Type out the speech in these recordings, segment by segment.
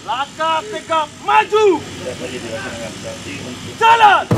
Langkah tegak maju. Jalan.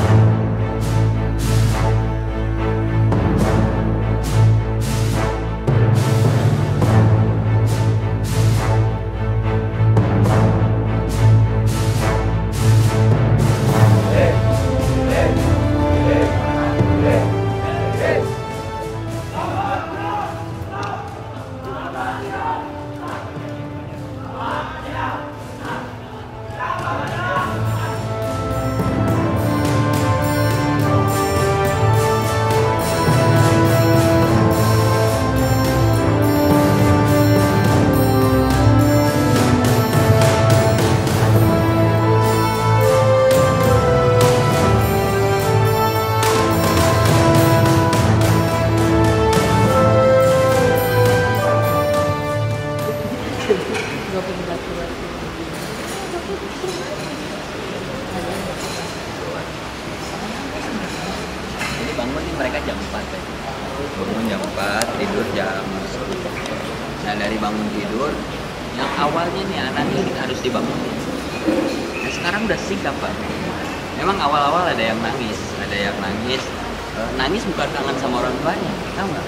Jadi bangun nih mereka jam 4 ya. Bangun jam 4, tidur jam 10. Nah dari bangun tidur, yang awalnya nih anaknya kita harus dibangunin. Nah sekarang udah sigap Pak. Memang awal-awal ada yang nangis, nangis bukan kangen sama orang tuanya, tahu nggak?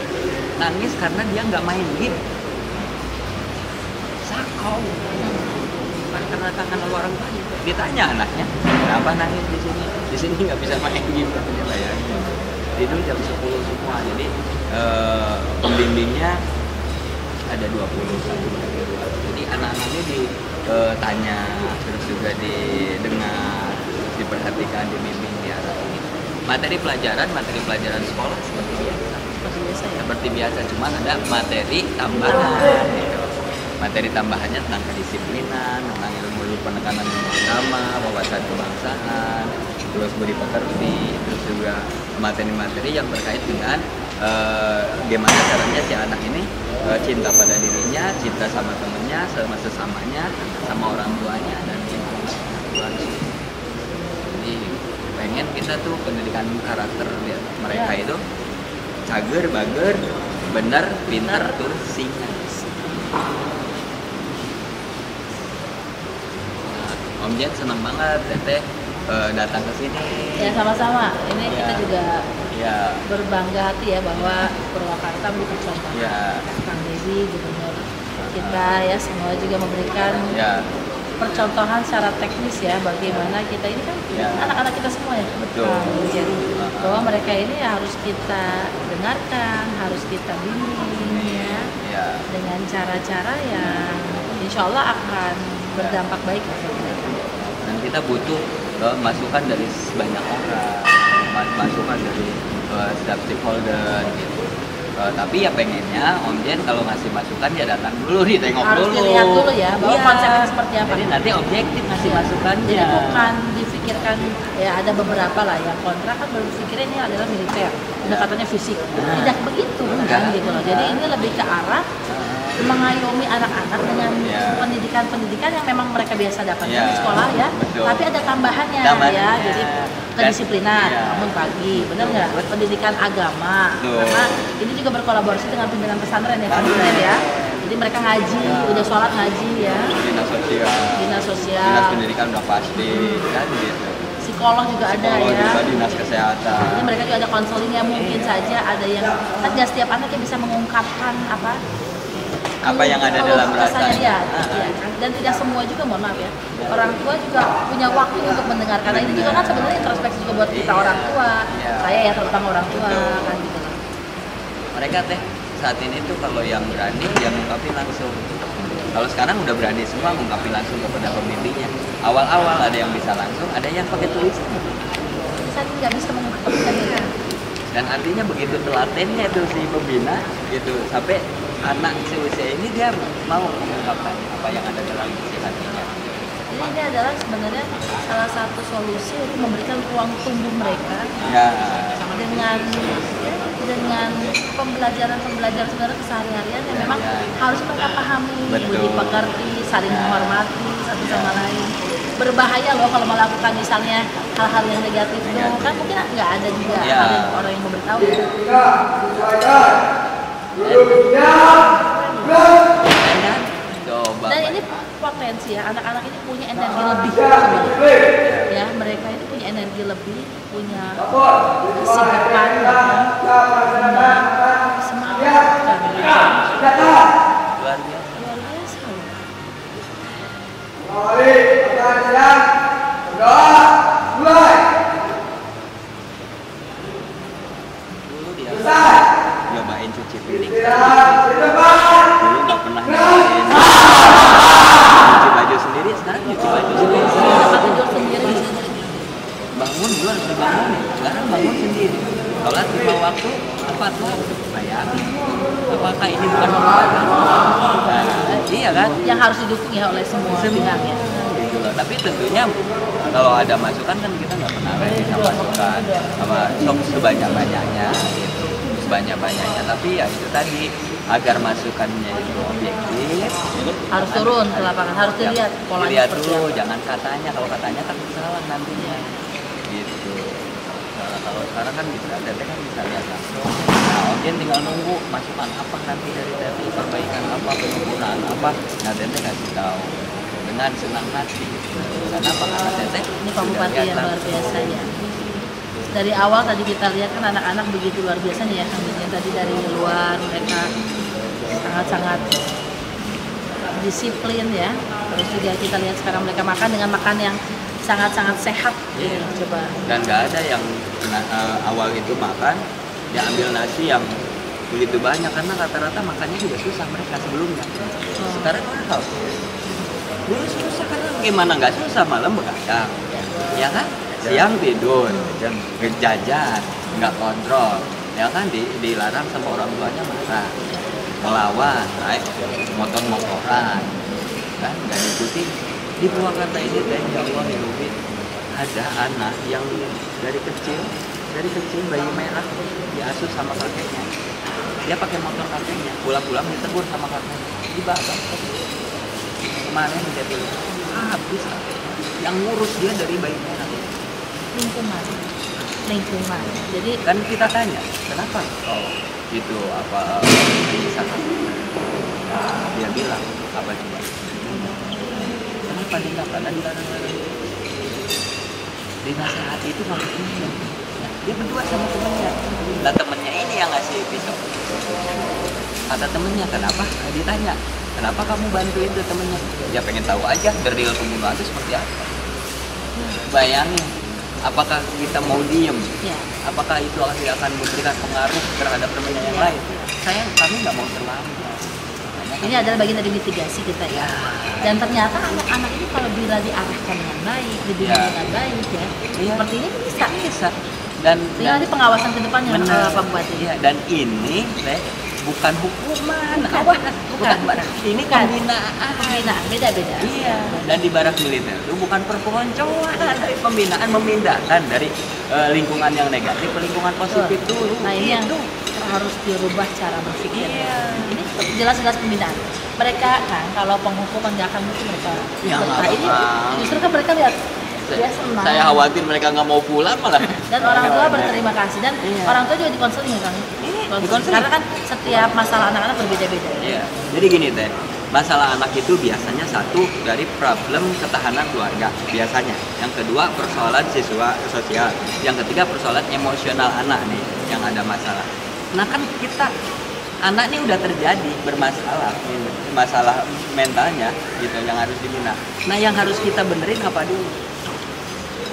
Nangis karena dia nggak main game. Sakau. Bukan karena kangen sama orang tuanya. Ditanya anaknya, kenapa nangis di sini? Di sini nggak bisa main game katanya bayangin. Tidur jam 10 semua. Jadi pembimbingnya ada 20. Jadi anak-anaknya ditanya, terus juga didengar, diperhatikan, dibimbing, diarahin. Materi pelajaran sekolah seperti biasa. Seperti biasa, cuma ada materi tambahan. Gitu. Materi tambahannya tentang kedisiplinan, tentang ilmu penekanan agama, wawasan kebangsaan, terus budi pekerti, terus juga materi-materi yang terkait dengan gimana caranya si anak ini cinta pada dirinya, cinta sama temennya, sama sesamanya, sama orang tuanya, dan jadi pengen kita tuh pendidikan karakter mereka itu cager, bager, bener, pintar, terus singa. Om Jen senang banget Teteh datang ke sini. Ya sama-sama. Ini ya. kita juga ya. berbangga hati ya bahwa Purwakarta menjadi contoh. Ya. Kang Deddy gubernur kita ya semua juga memberikan percontohan secara teknis ya bagaimana kita ini kan anak-anak kita semua ya. Betul. Jadi bahwa mereka ini harus kita dengarkan, harus kita bimbing ya. Dengan cara-cara yang insya Allah akan berdampak baik bagi mereka. Dan kita butuh masukan dari banyak orang, masukan dari setiap stakeholder gitu. Tapi ya pengennya Om Jen kalau ngasih masukan ya datang dulu nih, tengok harus dulu. Harus dilihat dulu ya bahwa konsepnya seperti apa. Jadi nanti objektif ngasih masukannya. Jadi bukan difikirkan ya ada beberapa lah yang kontra kan berpikirnya ini adalah militer, pendekatannya fisik. Tidak begitu kan gitu loh. Jadi ini lebih ke arah mengayomi anak-anak dengan pendidikan-pendidikan yang memang mereka biasa dapatkan di sekolah ya. Betul. Tapi ada tambahannya ya. Jadi kedisiplinan, bangun pagi, benar nggak? Pendidikan agama. Karena ini juga berkolaborasi dengan pimpinan pesantren ya, pesantren ya. Jadi mereka ngaji, udah sholat ngaji ya. Dinas sosial. Dinas pendidikan udah pasti kan gitu. Psikolog juga ada ya. Juga dinas kesehatan. Jadi mereka juga ada konseling ya, mungkin saja ada yang kan nggak setiap anak yang bisa mengungkapkan apa yang ada dalam rasanya. Ya, kan? Dan tidak semua juga, mohon maaf ya. Orang tua juga punya waktu untuk mendengarkan. Karena ini juga kan sebenarnya introspeksi juga buat kita orang tua. Saya ya terutama orang tua kan gitu. Mereka saat ini tuh kalau yang berani yang ngungkapin langsung. Kalau sekarang udah berani semua ngungkapin langsung kepada pembimbingnya. Awal-awal ada yang bisa langsung, ada yang pakai tulisan. Saya nggak bisa mengungkapkan itu. Dan artinya begitu telatennya tuh si pembina gitu sampai anak seusia ini dia mau mengungkapkan apa yang ada dalam isi hatinya. Jadi ini adalah sebenarnya salah satu solusi untuk memberikan ruang tumbuh mereka dengan pembelajaran sebenarnya keseharian yang memang harus mereka pahami, budi pekerti, saling menghormati satu sama lain. Berbahaya loh kalau melakukan misalnya hal-hal yang negatif tuh kan mungkin nggak ada juga orang yang memberitahu. Coba. Dan ini berpotensi ya, anak-anak ini punya energi lebih sebenarnya. Ya, mereka ini punya energi lebih, punya kesigapan, ya kan? Punya semangat kan. Luar biasa. Luar biasa loh. Dulu dia nyobain cuci piring. Dulu nggak pernah nyobain cuci baju sendiri, sekarang cuci baju sendiri. Dapat tidur sendiri. Bangun dulu harus dibangunin, sekarang bangun sendiri. Sholat 5 waktu, tepat waktu. Bayangin, apakah ini bukan olahraga? Nah, iya kan? Yang harus didukung ya oleh semua pihak ya. Gitu loh. Tapi tentunya kalau ada masukan kan kita nggak pernah bisa masukan sama sok sebanyak-banyaknya gitu, sebanyak-banyaknya. Tapi ya itu tadi agar masukannya itu objektif Harus turun ke lapangan, harus dilihat polanya dilihat seperti dulu, apa. jangan katanya. Kalau katanya kan salah nantinya gitu. Kalau sekarang kan bisa ada kan bisa lihat langsung. Nah, Ojen tinggal nunggu masukan apa nanti dari Tete, perbaikan apa, penyempurnaan apa. Nah, Tete kasih tahu dengan senang hati. Karena apa? Karena Tete Ini Pak Bupati yang luar biasa ya. Dari awal tadi kita lihat kan anak-anak begitu luar biasa nih ya, ambilnya tadi dari luar mereka sangat-sangat disiplin ya. Terus juga kita lihat sekarang mereka makan dengan makan yang sangat-sangat sehat. Iya. Coba. Dan nggak ada yang awal itu makan dia ambil nasi yang begitu banyak, karena rata-rata makannya juga susah mereka sebelumnya. Sekarang mahal. Dulu susah karena gimana nggak susah, malam begadang, ya kan? Siang tidur, jam jajan, nggak kontrol, ya kan? Dilarang sama orang tuanya marah, melawan, naik motor-motoran, kan? Nggak diikuti. Di Purwakarta ini ya Allah ya Rabbi, ada anak yang dari kecil bayi merah diasuh sama kakeknya. Dia pakai motor kakeknya, pulang-pulang ditegur sama kakeknya, dibawa. Kemarin dia bilang, habis kakeknya. Yang ngurus dia dari bayi merah. Lingkungan. Jadi Kan kita tanya, kenapa? Oh, itu apa bisa kakeknya? Nah, dia bilang, apa coba? Kenapa dia nggak pernah dilarang-larang? Dinasehati itu maksudnya. Dia berdua sama temennya. Nah, temennya ini yang ngasih pisau. Kata temennya, kenapa? Ditanya, kenapa kamu bantuin tuh temennya? Dia pengen tahu aja berdil pembunuhan itu seperti apa. Bayangin, apakah kita mau diem? ya, Apakah itu akan memberikan pengaruh terhadap temennya yang lain? Kami nggak mau terlambat. ini adalah bagian dari mitigasi kita ya. Dan ternyata anak-anak ini kalau bila diarahkan dengan baik, dibimbing dengan baik ya, seperti ini bisa. Dan nanti pengawasan ke depannya Pak Bupati. Iya, dan ini bukan hukuman, bukan. Ini pembinaan. Beda-beda. Iya. Dan di barak militer itu bukan perpeloncoan, dari pembinaan, memindahkan dari lingkungan yang negatif ke lingkungan positif dulu. Nah ini yang harus dirubah cara berpikir. Ini jelas-jelas pembinaan. Mereka kan kalau penghukuman nggak akan mungkin mereka. Nah ini justru kan mereka lihat dia senang. Saya khawatir mereka nggak mau pulang malah. Dan orang tua berterima kasih dan orang tua juga dikonseling ya Kang. Karena kan setiap masalah anak-anak berbeda-beda. Iya. Jadi gini Teh, masalah anak itu biasanya satu dari problem ketahanan keluarga biasanya. Yang kedua persoalan siswa sosial. Yang ketiga persoalan emosional anak nih yang ada masalah. Nah kan kita anak ini udah terjadi bermasalah, masalah mentalnya gitu yang harus dibina. Nah yang harus kita benerin apa dulu?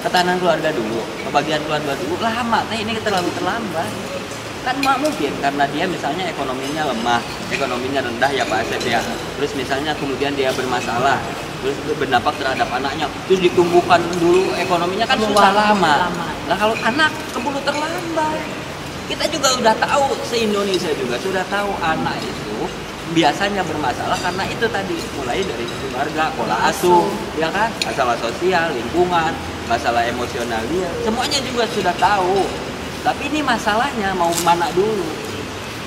Ketahanan keluarga dulu, kebahagiaan keluarga dulu. Lama, ini terlalu terlambat. Kan nggak mungkin karena dia misalnya ekonominya lemah, ekonominya rendah ya Pak Asep ya. Terus misalnya kemudian dia bermasalah, terus berdampak terhadap anaknya, terus ditumbuhkan dulu ekonominya kan susah lama. Nah kalau anak keburu terlambat. Kita juga udah tahu, se-Indonesia juga sudah tahu anak itu biasanya bermasalah karena itu tadi mulai dari keluarga, pola asuh, ya kan, masalah sosial, lingkungan, masalah emosional dia, semuanya juga sudah tahu. Tapi ini masalahnya mau mana dulu?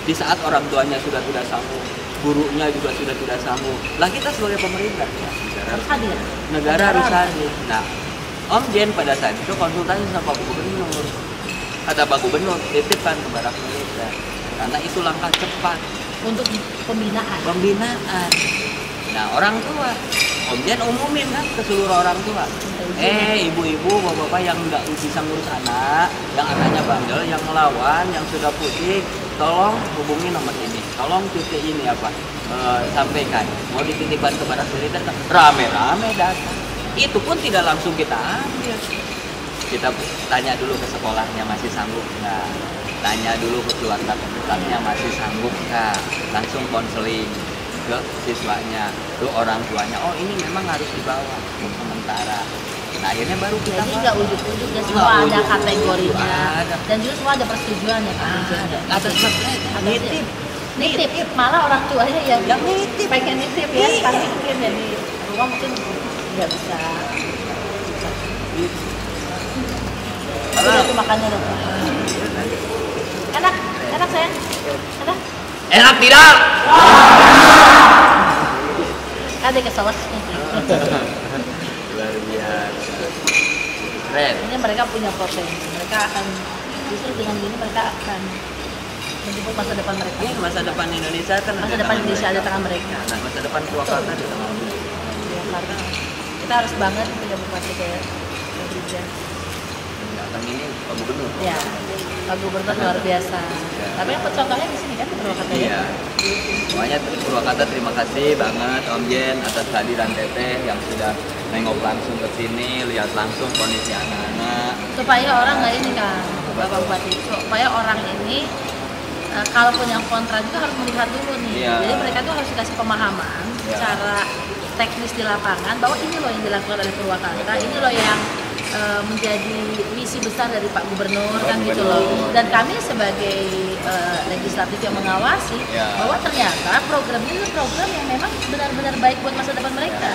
Di saat orang tuanya sudah tidak sanggup, gurunya juga sudah tidak sanggup. Lah kita sebagai pemerintah ya, harus hadir. Negara harus hadir. Nah, Om Jen pada saat itu konsultasi sama Pak Gubernur. Kata Pak Gubernur, titipkan ke barak militer karena itu langkah cepat untuk pembinaan. Nah orang tua, Om Jen umumin kan ke seluruh orang tua. Ibu-ibu, bapak-bapak yang nggak bisa ngurus anak, yang anaknya bandel, yang ngelawan, yang sudah putih, tolong hubungi nomor ini. Tolong titik ini apa? Sampaikan. Mau dititipkan kepada sekuritas, rame-rame datang. Itu pun tidak langsung kita ambil. Kita tanya dulu ke sekolahnya masih sanggup nggak? Tanya dulu ke keluarga terdekatnya masih sanggup nggak? Langsung konseling ke siswanya, ke orang tuanya. Oh ini memang harus dibawa untuk sementara. Nah akhirnya baru kita. Jadi nggak ujuk-ujuk ya, semua ada kategorinya dan juga semua ada persetujuan ya Pak. Nitip. Nitip, malah orang tuanya yang nitip, pengen nitip ya, tapi mungkin jadi rumah mungkin nggak bisa. Itu makannya dong. Enak sayang. Enak tidak? Ada ke sausnya. Luar biasa. Keren. Ini mereka punya potensi. Mereka akan justru dengan ini mereka akan menjemput masa depan mereka. Ini masa depan Indonesia kan. Masa depan Indonesia ada tangan mereka. Nah, masa depan Purwakarta di tangan mereka. Karena kita harus banget punya bupati kayak Brigjen. Datang ini Pak Gubernur. Ya, Pak Gubernur luar biasa. Tapi contohnya di sini kan di Purwakarta ya. Iya. Semuanya Purwakarta terima kasih banget Om Jen atas kehadiran Teteh yang sudah nengok langsung ke sini, lihat langsung kondisi anak-anak. Supaya orang nggak ini kan, Bapak Bupati. Supaya orang ini kalaupun yang kontra juga harus melihat dulu nih. Iya. Jadi mereka tuh harus dikasih pemahaman secara teknis di lapangan bahwa ini loh yang dilakukan oleh Purwakarta, ini loh yang menjadi misi besar dari Pak Gubernur kan gitu loh. Dan kami sebagai legislatif yang mengawasi bahwa ternyata program ini program yang memang benar-benar baik buat masa depan mereka.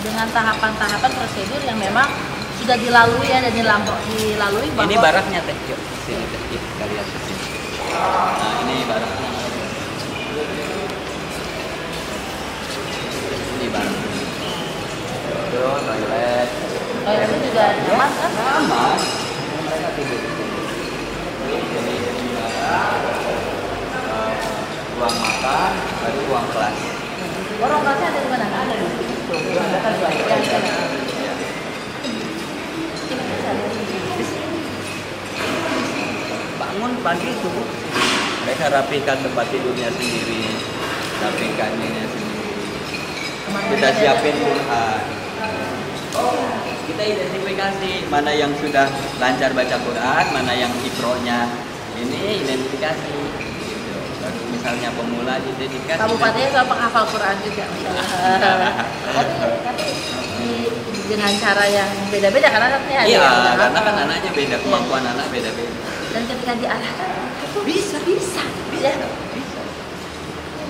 Dengan tahapan-tahapan prosedur yang memang sudah dilalui ya dan dilalui bahwa ini baraknya Teh, yuk sini Teh, yuk kita lihat ke sini. Nah ini baraknya. Ini baraknya. Terus toilet. itu juga nyaman kan? Aman. Mereka tidur di sini. Jadi ruang makan, baru ruang kelas. Ruang kelasnya ada di mana? Ada di situ. Bangun pagi itu, mereka rapikan tempat tidurnya sendiri, rapikan ininya sendiri. Kita siapin Quran. Kita identifikasi mana yang sudah lancar baca Quran, mana yang ikronya ini identifikasi. Baru misalnya pemula identifikasi. Kabupatennya sudah penghafal Quran juga, tapi dengan cara yang beda-beda karena anaknya ada. Iya, karena kan anaknya beda, kemampuan anak beda-beda. Dan ketika diarahkan, itu bisa.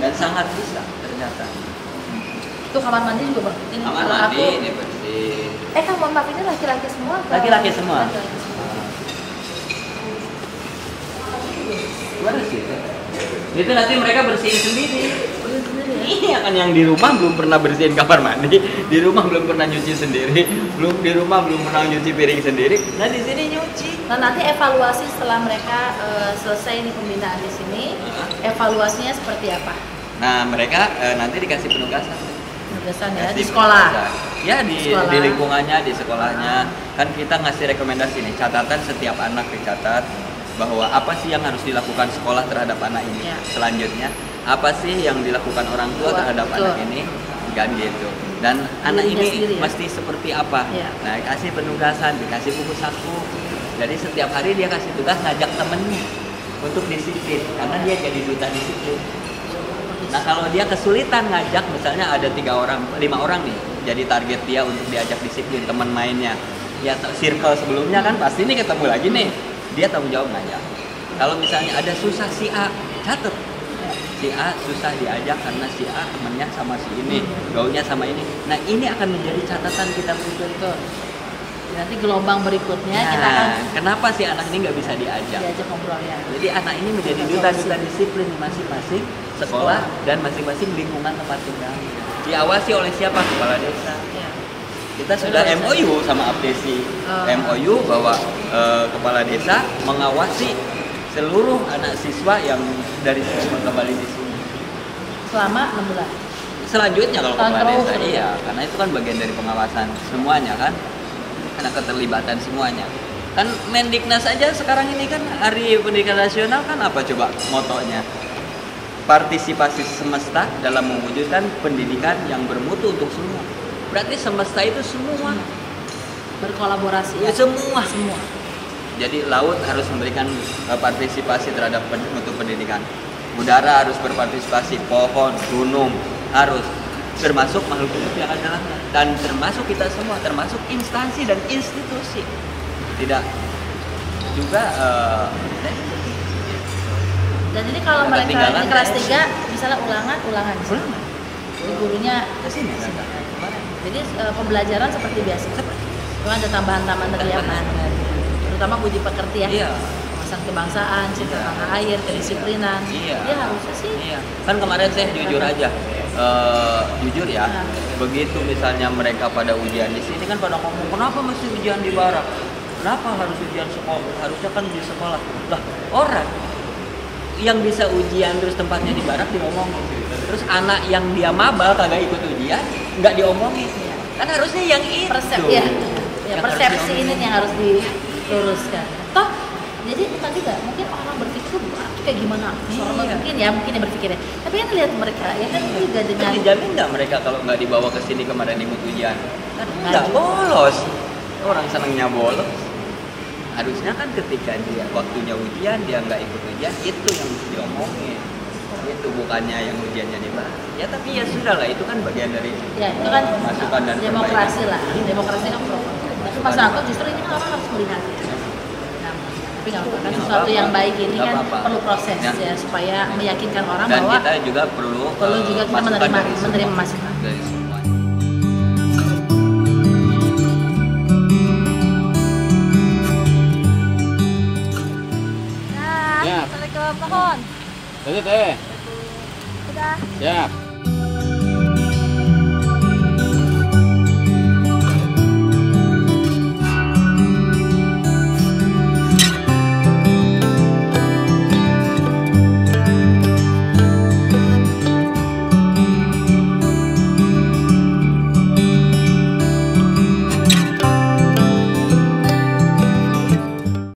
Dan sangat bisa ternyata. Itu kamar mandi juga Bang. Ini Kamar kalau mandi aku, ini bersih. kamar mandi ini laki-laki semua atau? Laki-laki semua. Laki-laki semua. Bersih. Itu nanti mereka bersihin sendiri. Udah sendiri ya? Iya kan yang di rumah belum pernah bersihin kamar mandi, di rumah belum pernah nyuci sendiri, di rumah belum pernah nyuci piring sendiri. Nah di sini nyuci. Nah nanti evaluasi setelah mereka selesai nih pembinaan di sini, evaluasinya seperti apa? Nah mereka nanti dikasih penugasan. Penugasan ya di sekolah. Ya di lingkungannya, di sekolahnya. Kan kita ngasih rekomendasi nih, catatan setiap anak dicatat bahwa apa sih yang harus dilakukan sekolah terhadap anak ini. Selanjutnya apa sih yang dilakukan orang tua terhadap anak ini, kan gitu. Dan anak ini mesti seperti apa. Nah kasih penugasan, dikasih buku saku. Jadi setiap hari dia kasih tugas ngajak temennya untuk disiplin, karena dia jadi duta disiplin. Nah kalau dia kesulitan ngajak, misalnya ada 5 orang nih, jadi target dia untuk diajak disiplin teman mainnya. Ya circle sebelumnya kan pasti nih ketemu lagi nih, dia tanggung jawab ngajak. Kalau misalnya ada susah si A, catet. Si A susah diajak karena si A temennya sama si ini, gaulnya sama ini. Nah ini akan menjadi catatan kita berikutnya. Nanti gelombang berikutnya kita akan. Kenapa si anak ini nggak bisa diajak ngobrol ya. Jadi anak ini menjadi duta-duta disiplin di masing-masing sekolah dan masing-masing lingkungan tempat tinggal. Diawasi oleh siapa? Kepala desa. Kita sudah MOU sama Abdesi, MOU bahwa kepala desa mengawasi seluruh anak siswa yang dari siswa kembali di sini. Selama 6 bulan. selanjutnya kalau kepala Terus. desa, iya, karena itu kan bagian dari pengawasan semuanya kan, karena keterlibatan semuanya. Kan Mendiknas aja sekarang ini kan Hari Pendidikan Nasional kan apa coba motonya? Partisipasi semesta dalam mewujudkan pendidikan yang bermutu untuk semua. Berarti semesta itu semua. Berkolaborasi Ya, semua. semua. Jadi laut harus memberikan partisipasi terhadap mutu pendidikan. Udara harus berpartisipasi, pohon, gunung harus, termasuk makhluk hidup yang ada dalamnya, dan termasuk kita semua, termasuk instansi dan institusi. Tidak juga Dan ini kalau Yang mereka ketinggalan di kelas kayak- 3 misalnya ulangan jadi gurunya kesini kan? jadi pembelajaran seperti biasa. Cuma ada tambahan-tambahan tadi ya, terutama budi pekerti ya. Iya. Wawasan kebangsaan, cinta Iya. tanah air, kedisiplinan. Iya. Ya harusnya sih. Iya. Kan kemarin saya jujur aja, jujur ya, begitu misalnya mereka pada ujian di sini kan pada ngomong, kenapa mesti ujian di barak? Kenapa harus ujian sekolah? Harusnya kan di sekolah. Lah, orang yang bisa ujian terus tempatnya di barak diomongin. Terus anak yang dia mabal kagak ikut ujian, nggak diomongin. Kan harusnya yang itu. Ya, Yang persepsi harus ini yang harus diluruskan. Toh, jadi bukan juga mungkin orang berpikir tuh kayak gimana? Iya. Mungkin ya berpikirnya. Tapi kan lihat mereka ya kan juga Kan dengan dijamin nggak mereka kalau nggak dibawa ke sini kemarin ikut ujian? Kan Nggak nggak juga. bolos. Orang senangnya bolos. Harusnya kan ketika dia waktunya ujian dia nggak ikut ujian, itu yang mesti diomongin. Itu bukannya yang ujiannya dibahas. Ya tapi ya sudah lah, itu kan bagian dari ya itu kan masukan dan demokrasi perbaikan. lah. Demokrasi kan pro. Tapi Mas Rangko justru ini kan orang harus melihat. Nah, tapi nggak apa-apa kan Ya, sesuatu nggak yang apa-apa. baik ini Nggak kan apa-apa. perlu proses Ya. ya supaya meyakinkan orang Dan bahwa kita juga perlu juga kita masukan menerima semua. masukan. Dari semua. Nah, Siap. balik ke pohon. Lanjut, teh. Udah. Siap.